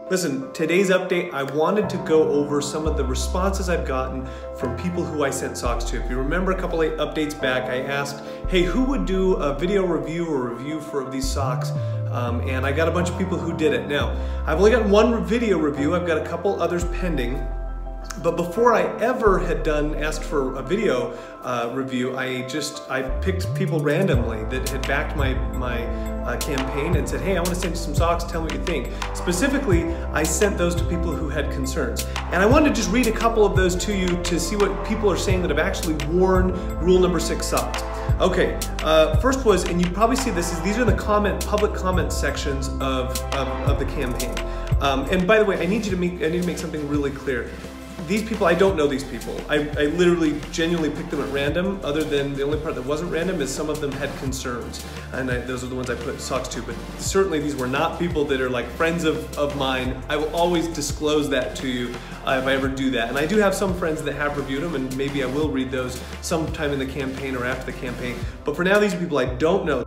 Listen, today's update, I wanted to go over some of the responses I've gotten from people who I sent socks to. If you remember a couple of updates back, I asked, hey, who would do a video review or review for these socks? And I got a bunch of people who did it. Now, I've only got one video review. I've got a couple others pending. But before I ever had asked for a video review, I picked people randomly that had backed my campaign and said, hey, I want to send you some socks, tell me what you think. Specifically, I sent those to people who had concerns. And I wanted to just read a couple of those to you to see what people are saying that have actually worn rule number 6 socks. Okay, first was, and you probably see this, these are the public comment sections of the campaign. And by the way, I need to make something really clear. These people, I don't know these people. I literally genuinely picked them at random, other than the only part that wasn't random is some of them had concerns. And those are the ones I put socks to, but certainly these were not people that are like friends of mine. I will always disclose that to you if I ever do that. And I do have some friends that have reviewed them, and maybe I will read those sometime in the campaign or after the campaign. But for now, these are people I don't know.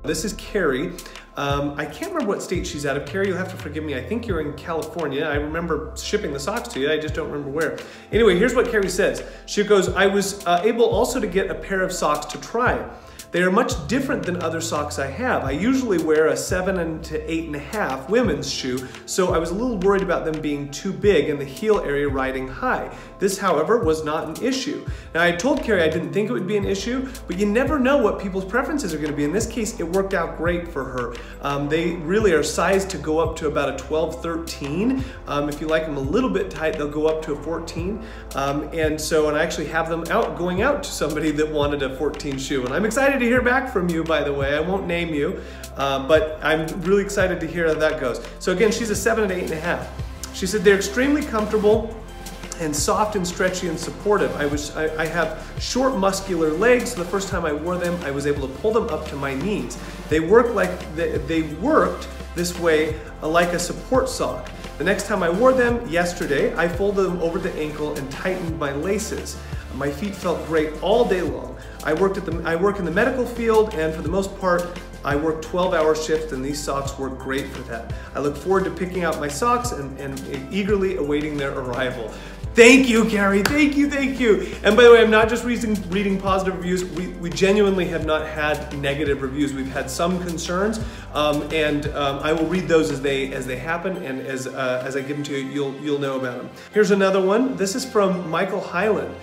This is Carrie. I can't remember what state she's out of. Carrie, you'll have to forgive me. I think you're in California. I remember shipping the socks to you. I just don't remember where. Anyway, here's what Carrie says. She goes, I was able also to get a pair of socks to try. They are much different than other socks I have. I usually wear a 7 to 8.5 women's shoe, so I was a little worried about them being too big and the heel area riding high. This, however, was not an issue. Now, I told Carrie I didn't think it would be an issue, but you never know what people's preferences are going to be. In this case, it worked out great for her. They really are sized to go up to about a 12, 13. If you like them a little bit tight, they'll go up to a 14. And I actually have them going out to somebody that wanted a 14 shoe. And I'm excited to hear back from you, by the way. I won't name you, but I'm really excited to hear how that goes. So again, she's a 7 to 8.5. She said they're extremely comfortable and soft and stretchy and supportive. I have short muscular legs, so the first time I wore them, I was able to pull them up to my knees. They worked this way like a support sock. The next time I wore them, yesterday, I folded them over the ankle and tightened my laces. My feet felt great all day long. I work in the medical field, and for the most part, I work 12-hour shifts, and these socks work great for that. I look forward to picking out my socks and eagerly awaiting their arrival. Thank you, Carrie. Thank you, thank you. And by the way, I'm not just reading positive reviews. We genuinely have not had negative reviews. We've had some concerns, and I will read those as they happen, and as I give them to you, you'll know about them. Here's another one. This is from Michael Highland.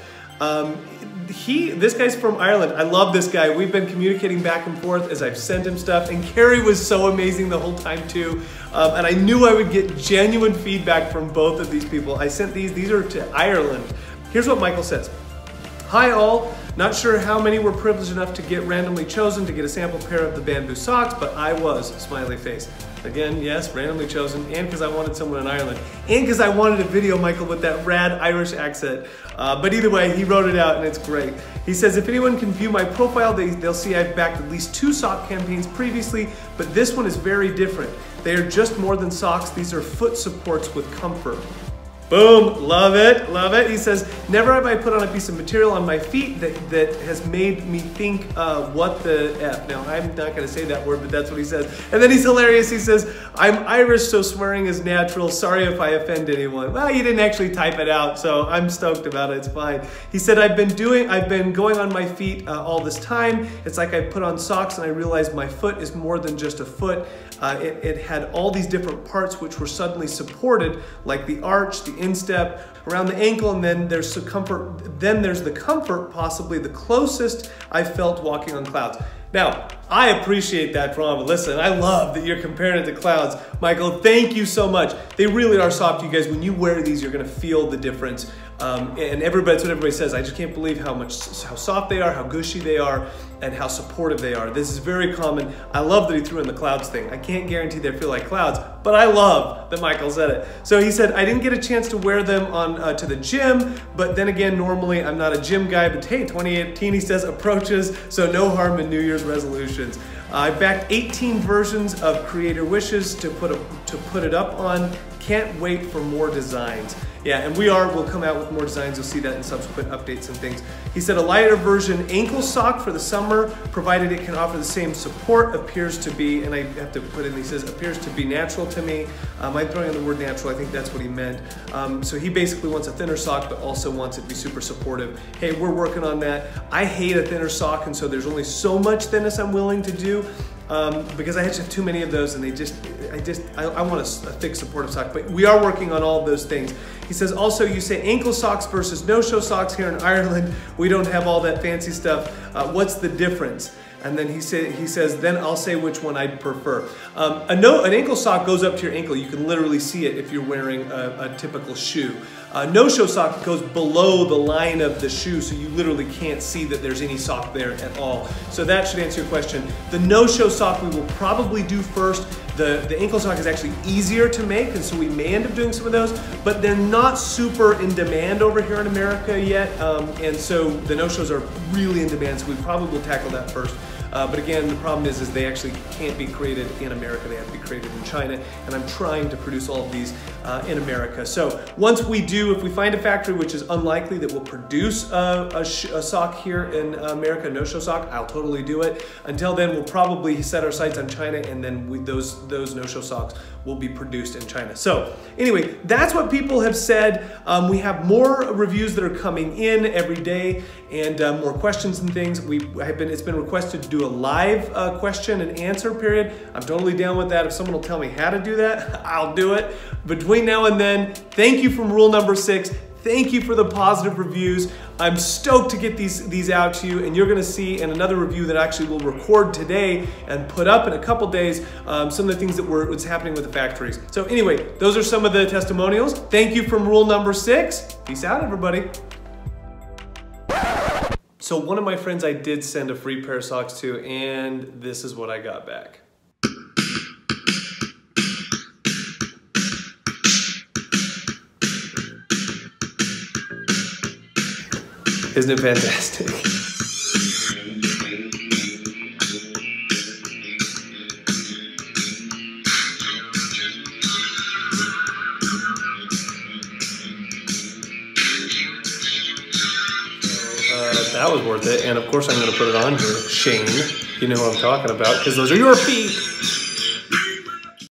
This guy's from Ireland. I love this guy. We've been communicating back and forth as I've sent him stuff, and Carrie was so amazing the whole time too. And I knew I would get genuine feedback from both of these people. I sent these are to Ireland. Here's what Michael says. Hi all, not sure how many were privileged enough to get randomly chosen to get a sample pair of the bamboo socks, but I was, smiley face. Again, yes, randomly chosen, and because I wanted someone in Ireland, and because I wanted a video, Michael, with that rad Irish accent. But either way, he wrote it out, and it's great. He says, if anyone can view my profile, they'll see I've backed at least 2 sock campaigns previously, but this one is very different. They are just more than socks. These are foot supports with comfort. Boom, love it, love it. He says, never have I put on a piece of material on my feet that has made me think, what the F. Now, I'm not gonna say that word, but that's what he says. And then he's hilarious. He says, I'm Irish, so swearing is natural. Sorry if I offend anyone. Well, you didn't actually type it out, so I'm stoked about it, it's fine. He said, I've been going on my feet all this time. It's like I put on socks and I realized my foot is more than just a foot. It had all these different parts which were suddenly supported, like the arch, the instep, around the ankle, and then there's the comfort, possibly the closest I felt walking on clouds. Now, I appreciate that drama. Listen, I love that you're comparing it to clouds. Michael, thank you so much. They really are soft, you guys. When you wear these, you're gonna feel the difference. And that's what everybody says. I just can't believe how soft they are, how gushy they are, and how supportive they are. This is very common. I love that he threw in the clouds thing. I can't guarantee they feel like clouds, but I love that Michael said it. So he said, I didn't get a chance to wear them on to the gym, but then again, normally I'm not a gym guy, but hey, 2018, he says, approaches, so no harm in New Year's resolutions. I backed 18 versions of Creator Wishes to put it up on. Can't wait for more designs. Yeah, and we'll come out with more designs. You'll see that in subsequent updates and things. He said a lighter version ankle sock for the summer, provided it can offer the same support, appears to be, and I have to put in, he says, appears to be natural to me. I'm throwing in the word natural, I think that's what he meant. So he basically wants a thinner sock, but also wants it to be super supportive. Hey, we're working on that. I hate a thinner sock, and so there's only so much thinness I'm willing to do. Because I just have too many of those, and I want a thick supportive sock, but we are working on all of those things. He says also, you say ankle socks versus no-show socks here in Ireland. We don't have all that fancy stuff. What's the difference? And then he says, then I'll say which one I'd prefer. An ankle sock goes up to your ankle. You can literally see it if you're wearing a typical shoe. No-show sock goes below the line of the shoe, so you literally can't see that there's any sock there at all. So that should answer your question. The no-show sock we will probably do first. The ankle sock is actually easier to make, and so we may end up doing some of those, but they're not super in demand over here in America yet, and so the no-shows are really in demand, so we probably will tackle that first. But again, the problem is they actually can't be created in America. They have to be created in China, and I'm trying to produce all of these in America. So once we do, if we find a factory, which is unlikely, that will produce a sock here in America, no-show sock, I'll totally do it. Until then, we'll probably set our sights on China, and then those no-show socks will be produced in China. So anyway, that's what people have said. We have more reviews that are coming in every day, and more questions and things. It's been requested to do a live question and answer period. I'm totally down with that. If someone will tell me how to do that, I'll do it. Between now and then, thank you from rule number 6. Thank you for the positive reviews. I'm stoked to get these out to you, and you're gonna see in another review that actually we'll record today and put up in a couple days some of the things what's happening with the factories. So anyway, those are some of the testimonials. Thank you from rule number 6. Peace out, everybody. So one of my friends I did send a free pair of socks to, and this is what I got back. Isn't it fantastic? That was worth it, and of course I'm going to put it on here. Shane, you know who I'm talking about, because those are your feet.